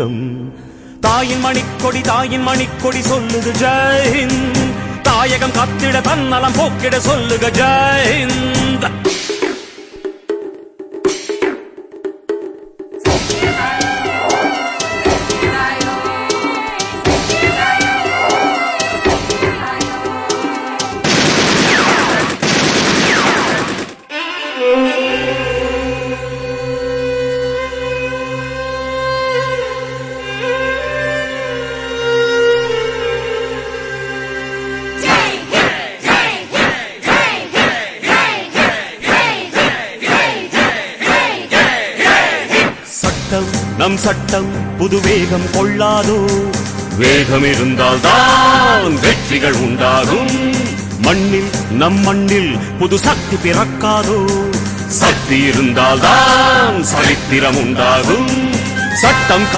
வணக்கம். தாயின் மணிக்கொடி சொல்லுது ஜெயஹிந்த். தாயகம் காத்திட தன்னலம் போக்கிட சொல்லுக ஜெயஹிந்த். நம் சட்டம் புது வேகம் கொள்ளாதோ. வேகம் இருந்தால் தான் வெற்றிகள் உண்டாகும். நம் மண்ணில் புது சக்தி பிறக்காதோ. சக்தி இருந்தால் தான் சரித்திரம் உண்டாகும். சட்டம்